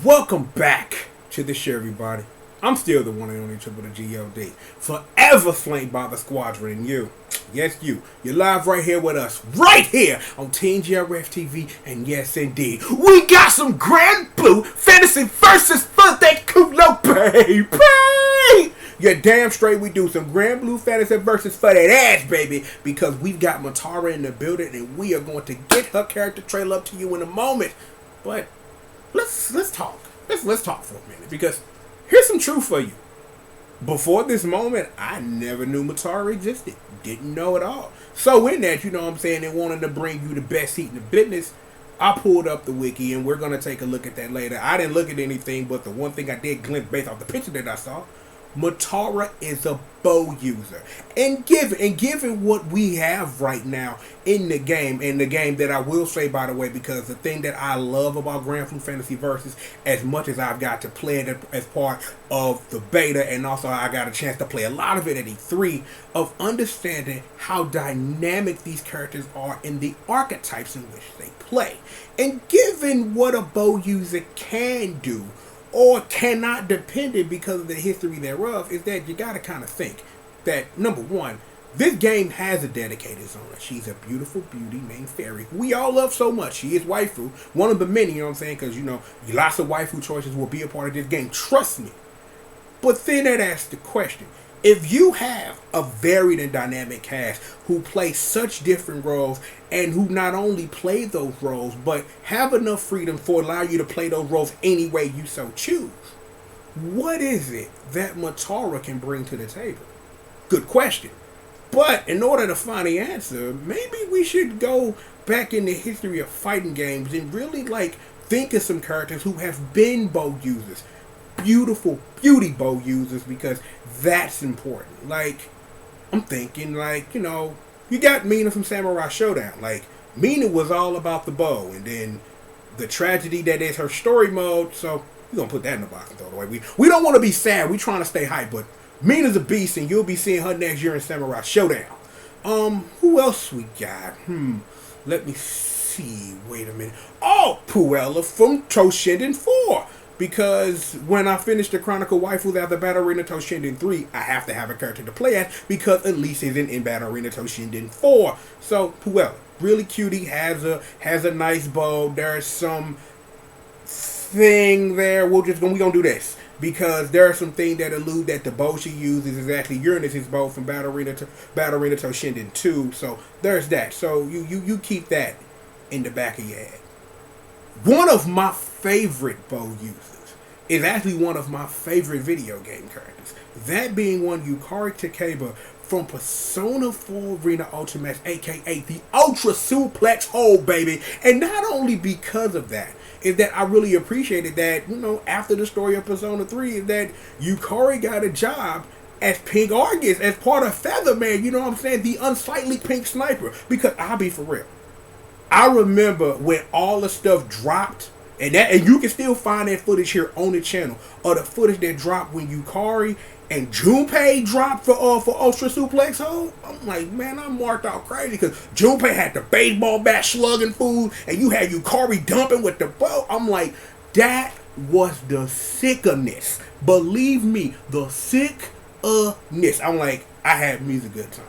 Welcome back to the show, everybody. I'm still the one and only triple the G.O.D. Forever flanked by the squadron and you. Yes, you. You're live right here with us. Right here on Team GRF TV. And yes, indeed. We got some Granblue fantasy versus for that Kulo, baby. You're damn straight we do some Granblue fantasy versus for that ass, baby. Because we've got Metara in the building and we are going to get her character trailer up to you in a moment. But let's talk. Let's talk for a minute because here's some truth for you. Before this moment, I never knew Metara existed. Didn't know at all. So in that, you know what I'm saying, and wanting to bring you the best seat in the business, I pulled up the wiki and we're gonna take a look at that later. I didn't look at anything, but the one thing I did glimpse based off the picture that I saw, Metara is a bow user. And given what we have right now in the game that I will say, by the way, because the thing that I love about Granblue Fantasy Versus, as much as I've got to play it as part of the beta, and also I got a chance to play a lot of it at E3, of understanding how dynamic these characters are in the archetypes in which they play. And given what a bow user can do, or cannot depend it because of the history thereof, is that you gotta kind of think that, number one, this game has a dedicated Zona. She's a beautiful beauty named Fairy, who we all love so much. She is waifu, one of the many, you know what I'm saying, because, you know, lots of waifu choices will be a part of this game, trust me. But then that asks the question, if you have a varied and dynamic cast who play such different roles and who not only play those roles but have enough freedom for allow you to play those roles any way you so choose, what is it that Metara can bring to the table? Good question. But in order to find the answer, maybe we should go back in the history of fighting games and really think of some characters who have been bow users. Beautiful beauty bow users, because that's important. I'm thinking, you know, you got Mina from Samurai Showdown. Mina was all about the bow, and then the tragedy that is her story mode, so we're gonna put that in the box and throw it away. We don't want to be sad, we trying to stay hype, but Mina's a beast, and you'll be seeing her next year in Samurai Showdown. Who else we got? Let me see, wait a minute. Oh, Puella from Toshinden 4. Because when I finish the Chronicle Waifus after Battle Arena Toshinden 3, I have to have a character to play as because Elise isn't in Battle Arena Toshinden 4. So Puella, really cutie, has a nice bow. There's some thing there. We gonna do this because there are some things that allude that the bow she uses is actually Uranus's bow from Battle Arena Toshinden 2. So there's that. So you keep that in the back of your head. One of my favorite bow users is actually one of my favorite video game characters. That being one Yukari Takeba from Persona 4 Arena Ultimax, aka the Ultra Suplex Hole, baby. And not only because of that, is that I really appreciated that, you know, after the story of Persona 3, is that Yukari got a job as Pink Argus, as part of Featherman, you know what I'm saying? The unsightly pink sniper. Because I'll be for real, I remember when all the stuff dropped, and you can still find that footage here on the channel, or the footage that dropped when Yukari and Junpei dropped for Ultra Suplex Hole. I'm like, man, I marked out crazy because Junpei had the baseball bat slugging food, and you had Yukari dumping with the bow. I'm like, that was the sickness. Believe me, the sickness. I'm like, I had me a good time.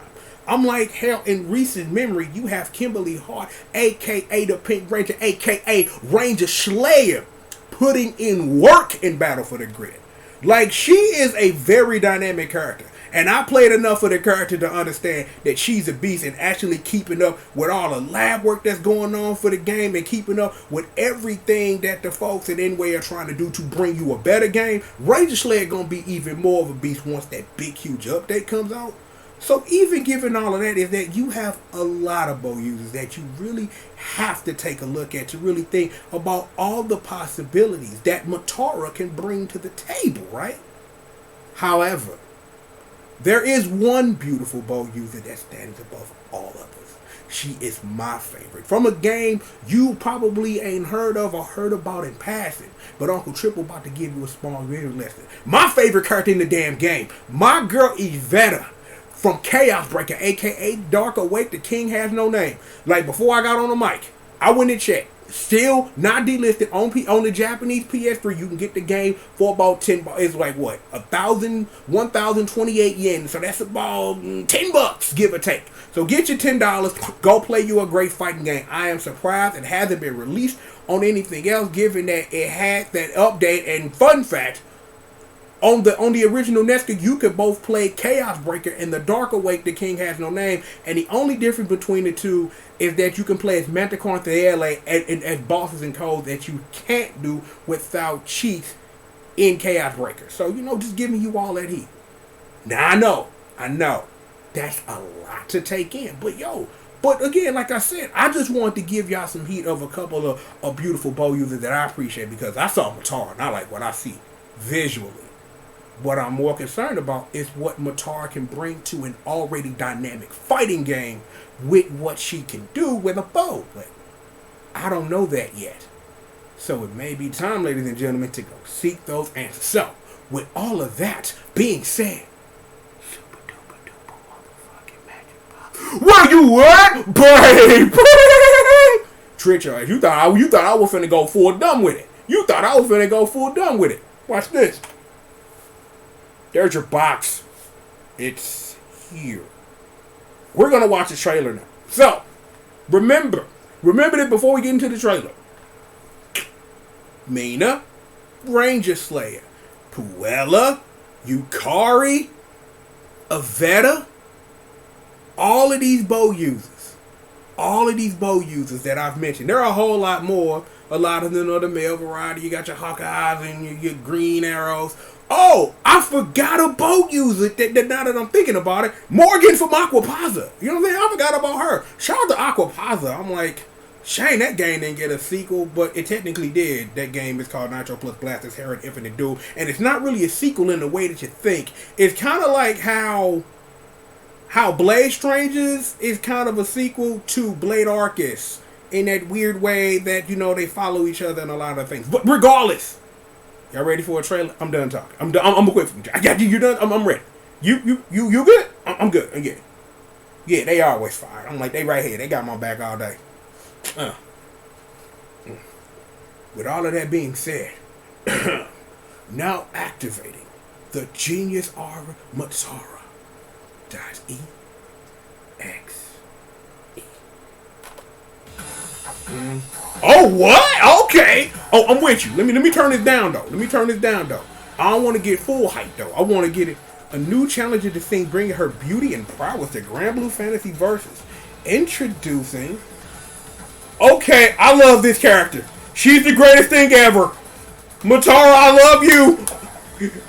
I'm like, hell, in recent memory, you have Kimberly Hart, a.k.a. the Pink Ranger, a.k.a. Ranger Slayer, putting in work in Battle for the Grid. She is a very dynamic character. And I played enough of the character to understand that she's a beast, and actually keeping up with all the lab work that's going on for the game and keeping up with everything that the folks at Inway are trying to do to bring you a better game. Ranger Slayer gonna be even more of a beast once that big, huge update comes out. So even given all of that, is that you have a lot of bow users that you really have to take a look at to really think about all the possibilities that Metara can bring to the table, right? However, there is one beautiful bow user that stands above all others. She is my favorite. From a game you probably ain't heard of or heard about in passing, but Uncle Triple about to give you a small video lesson. My favorite character in the damn game, my girl Iveta from Chaos Breaker, a.k.a. Dark Awake, the King Has No Name. Before I got on the mic, I went and checked. Still not delisted on the Japanese PS3. You can get the game for about $10. It's like what, 1,028 yen. So that's about $10, give or take. So get your $10. Go play you a great fighting game. I am surprised it hasn't been released on anything else, given that it had that update. And fun fact, on the original NES, you could both play Chaos Breaker and the Dark Awake, The King Has No Name, and the only difference between the two is that you can play as Manticore and Theele as bosses and codes that you can't do without cheats in Chaos Breaker. So, just giving you all that heat. Now, I know, that's a lot to take in, but again, like I said, I just wanted to give y'all some heat of a couple of beautiful bow users that I appreciate, because I saw Metara and I like what I see visually. What I'm more concerned about is what Metara can bring to an already dynamic fighting game with what she can do with a bow. But I don't know that yet. So it may be time, ladies and gentlemen, to go seek those answers. So, with all of that being said, super duper duper motherfucking magic box. Where you at, babe? Trisha, you thought I was finna go full dumb with it. You thought I was finna go full dumb with it. Watch this. There's your box. It's here. We're going to watch the trailer now. So, remember that before we get into the trailer. Mina, Ranger Slayer, Puella, Yukari, Avetta, all of these bow users that I've mentioned. There are a whole lot more. A lot of them are the male variety. You got your Hawkeyes and your Green Arrows. Oh, I forgot a boat user that now that I'm thinking about it. Morgan from Aquapazza. You know what I'm saying? I forgot about her. Shout out to Aquapazza. I'm like, shame that game didn't get a sequel, but it technically did. That game is called Nitro Plus Blasters Herod Infinite Duel, and it's not really a sequel in the way that you think. It's kind of like how Blade Strangers is kind of a sequel to Blade Arcus in that weird way that, they follow each other in a lot of things. But regardless, y'all ready for a trailer? I'm done talking. I'm done. I'm gonna quit from you. You done? I'm ready. You good? I'm good. Yeah, they always fire. I'm like, they right here. They got my back all day. With all of that being said, now activating the Genius Aura Metara .exe. Oh, what? Okay. Oh, I'm with you. Let me turn this down though. I don't want to get full hype though. I want to get it. A new challenger to sing, bringing her beauty and prowess to Granblue Fantasy Versus. Introducing. Okay, I love this character. She's the greatest thing ever. Metara, I love you.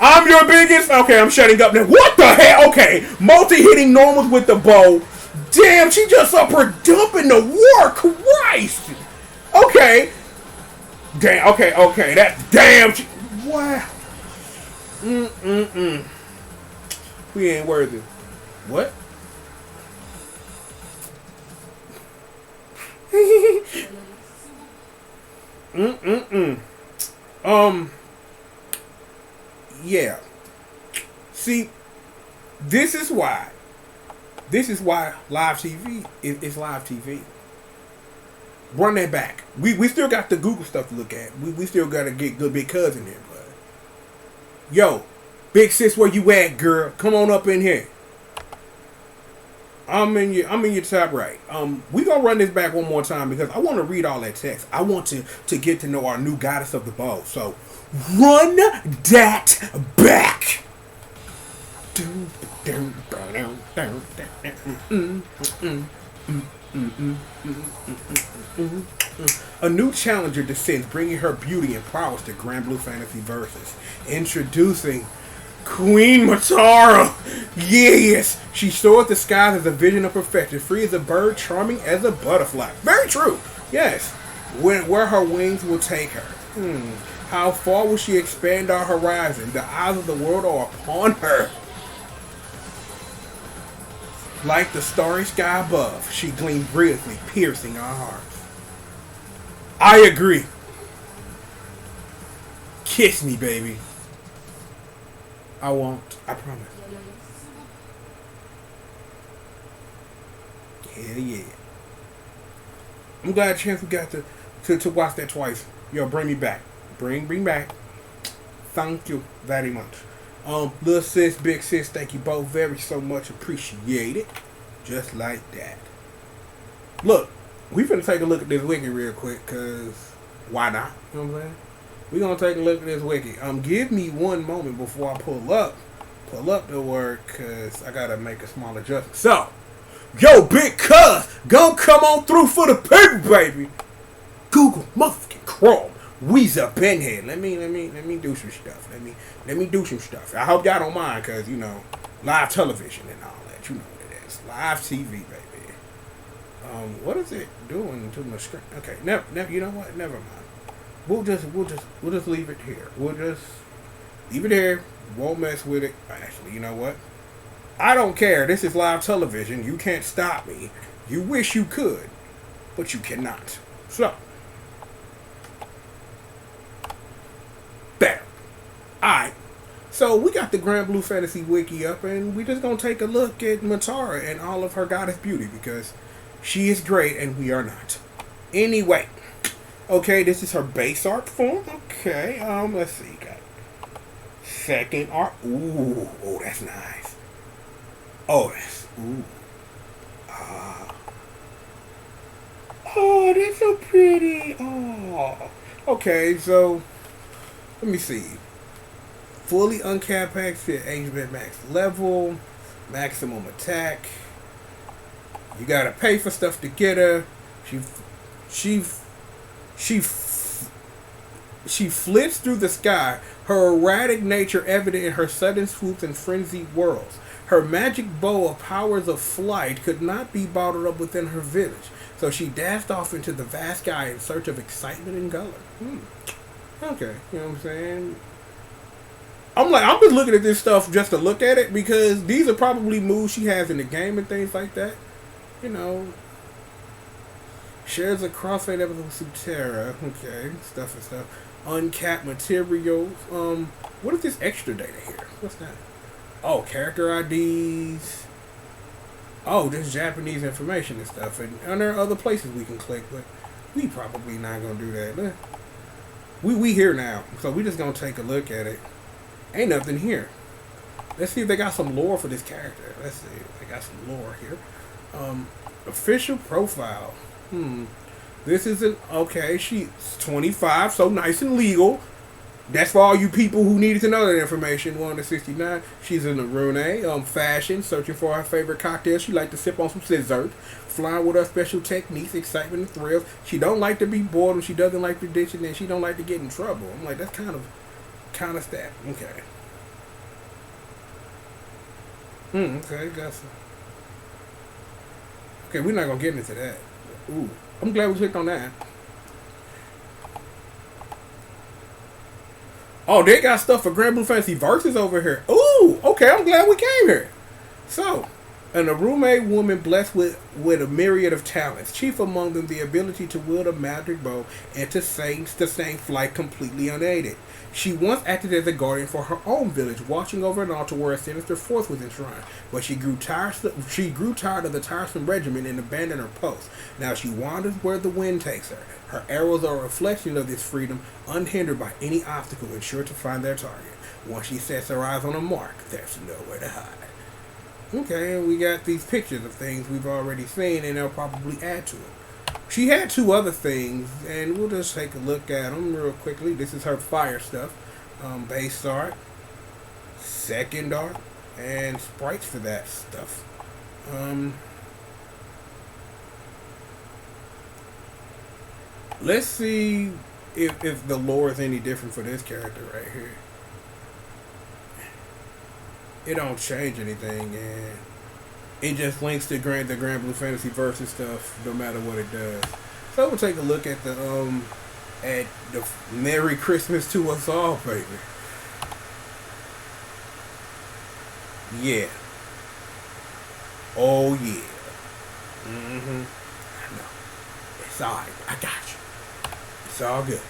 I'm your biggest. Okay, I'm shutting up now. What the hell? Okay, multi-hitting normals with the bow. Damn, she just up her dumping the war. Christ. Okay. Damn. Okay. That damn. Wow. We ain't worthy. What? Yeah. See, this is why live TV is live TV. Run that back. We still got the Google stuff to look at. We still got to get good big cousin here, but yo, big sis, where you at, girl? Come on up in here. I'm in your top right. We gonna run this back one more time because I want to read all that text. I want to get to know our new goddess of the bow. So run that back. A new challenger descends, bringing her beauty and prowess to Granblue Fantasy Versus. Introducing Queen Metara. Yes, she soars the skies as a vision of perfection, free as a bird, charming as a butterfly. Very true. Yes, where her wings will take her. How far will she expand our horizon? The eyes of the world are upon her. Like the starry sky above, she gleamed brilliantly, piercing our hearts. I agree. Kiss me, baby. I won't. I promise. Yeah. I'm glad, Chance, we got to watch that twice. Yo, bring me back. Bring back. Thank you very much. Little sis, big sis, thank you both very so much. Appreciate it. Just like that. Look, we finna take a look at this wiki real quick, cause why not? You know what I'm saying? We gonna take a look at this wiki. Give me one moment before I pull up the word, cause I gotta make a small adjustment. So, yo, big cuz, gon' come on through for the people, baby. Google motherfucking Chrome. We's up in here. Let me do some stuff. Let me do some stuff. I hope y'all don't mind, cause you know, live television and all that. You know what it is. Live TV, baby. What is it doing to my screen? Okay, never. You know what? Never mind. We'll just leave it here. We'll just leave it here. Won't mess with it. Actually, you know what? I don't care. This is live television. You can't stop me. You wish you could, but you cannot. So, better. Alright. So, we got the Granblue Fantasy Wiki up, and we just gonna take a look at Metara and all of her goddess beauty, because she is great, and we are not. Anyway. Okay, this is her base art form. Okay, let's see. Got second art. Ooh, oh, that's nice. Oh, that's, ooh. Oh, that's so pretty. Oh. Okay, so, let me see. Fully uncapped packs fit HB max level. Maximum attack. You gotta pay for stuff to get her. She flits through the sky, her erratic nature evident in her sudden swoops and frenzied whirls. Her magic bow of powers of flight could not be bottled up within her village, so she dashed off into the vast sky in search of excitement and color. Okay, you know what I'm saying? I'm just looking at this stuff just to look at it, because these are probably moves she has in the game and things like that. You know, shares a crossfade episode with Metara. Okay, stuff and stuff. Uncapped materials. What is this extra data here? What's that? Oh, character IDs. Oh, this Japanese information and stuff. And there are other places we can click, but we probably not gonna do that. We here now, so we just gonna take a look at it. Ain't nothing here. Let's see if they got some lore for this character. Let's see if they got some lore here. Official profile. This isn't okay. She's 25, so nice and legal. That's for all you people who needed to know that information. 1 to 69. She's in the Rune, fashion, searching for her favorite cocktail. She like to sip on some scissors. Flying with her special techniques, excitement and thrills. She don't like to be bored, and she doesn't like tradition, and she don't like to get in trouble. I'm like, that's kind of stat. Okay. Okay, got some. Okay, we're not gonna get into that. Ooh, I'm glad we clicked on that. Oh, they got stuff for Granblue Fantasy Versus over here. Ooh, okay, I'm glad we came here. So, an Arume woman blessed with a myriad of talents, chief among them the ability to wield a magic bow and to sustain flight completely unaided. She once acted as a guardian for her own village, watching over an altar where a sinister force was enshrined. But she grew tired of the tiresome regimen and abandoned her post. Now she wanders where the wind takes her. Her arrows are a reflection of this freedom, unhindered by any obstacle, and sure to find their target. Once she sets her eyes on a mark, there's nowhere to hide. Okay, and we got these pictures of things we've already seen, and they'll probably add to it. She had 2 other things, and we'll just take a look at them real quickly. This is her fire stuff. Base art, second art, and sprites for that stuff. Let's see if the lore is any different for this character right here. It don't change anything, and it just links to the Granblue Fantasy Versus stuff, no matter what it does. So we'll take a look at the Merry Christmas to us all, baby. Yeah. Oh yeah. I know. It's alright. I got you. It's all good.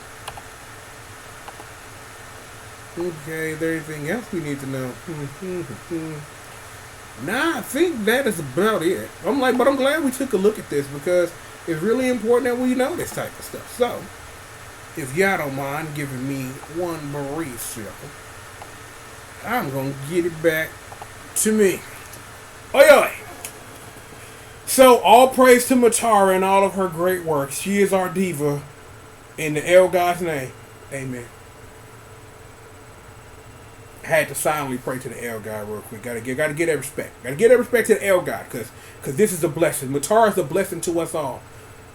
Okay, is there anything else we need to know? Nah, I think that is about it. But I'm glad we took a look at this, because It's really important that we know this type of stuff. So, if y'all don't mind giving me one brief second, I'm gonna get it back to me. Oi, oi. So, all praise to Metara and all of her great work. She is our diva. In the L God's name, amen. I had to silently pray to the L God real quick. Gotta get that respect. Gotta get that respect to the L God, because this is a blessing. Metara is a blessing to us all.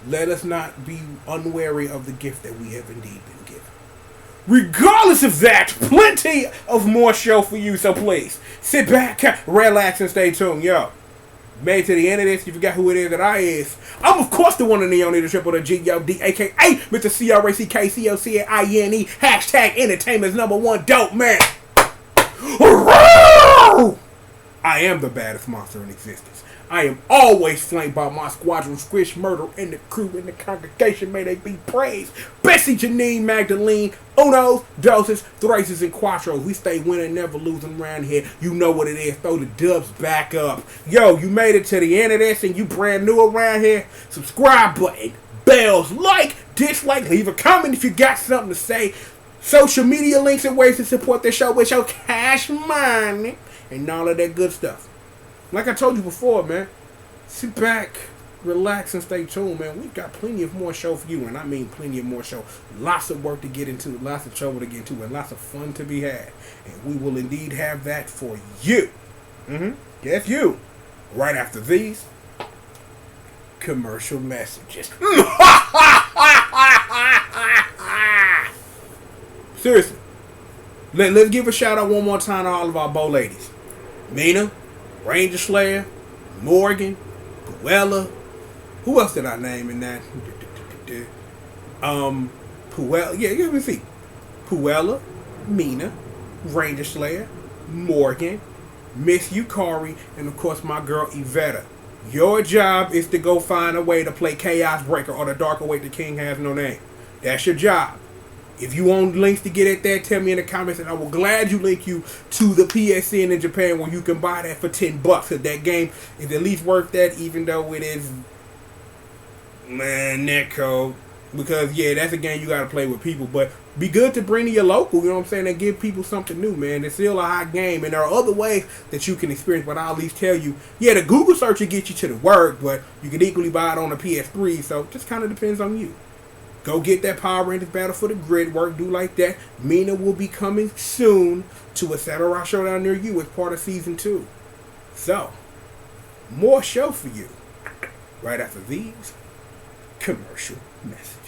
Let us not be unwary of the gift that we have indeed been given. Regardless of that, plenty of more show for you. So please sit back, relax, and stay tuned, yo. Made to the end of this, you forgot who it is that I is. I'm of course the one and the only, the triple, the G.O.D, aka Mr. CRACKCOCINE, hashtag entertainment's #1 dope man. I am the baddest monster in existence. I am always flanked by my squadron, Squish, Murder, and the crew in the congregation. May they be praised. Bessie, Janine, Magdalene, Unos, Doses, Thraces, and Quattros. We stay winning, never losing around here. You know what it is. Throw the dubs back up. Yo, you made it to the end of this and you brand new around here. Subscribe button, bells, like, dislike, leave a comment if you got something to say. Social media links and ways to support the show with your cash money and all of that good stuff. Like I told you before, man, sit back, relax, and stay tuned, man. We've got plenty of more show for you, and I mean plenty of more show. Lots of work to get into, lots of trouble to get into, and lots of fun to be had. And we will indeed have that for you. Yes, you. Right after these commercial messages. Seriously. Let's give a shout out one more time to all of our bow ladies. Mina, Ranger Slayer, Morgan, Puella. Who else did I name in that? Puella. Yeah, let me see. Puella, Mina, Ranger Slayer, Morgan, Miss Yukari, and of course my girl Iveta. Your job is to go find a way to play Chaos Breaker or the Dark Awake the King Has No Name. That's your job. If you want links to get it there, tell me in the comments, and I will gladly link you to the PSN in Japan where you can buy that for $10. Cause that game is at least worth that, even though it is netcode. Because yeah, that's a game you gotta play with people. But be good to bring to your local, you know what I'm saying, and give people something new, man. It's still a hot game, and there are other ways that you can experience. But I'll at least tell you, yeah, the Google search will get you to the word, but you can equally buy it on the PS3. So it just kind of depends on you. Go get that Power Rangers Battle for the Grid work, do like that. Mina will be coming soon to a Samurai Showdown near you as part of Season 2. So, more show for you right after these commercial messages.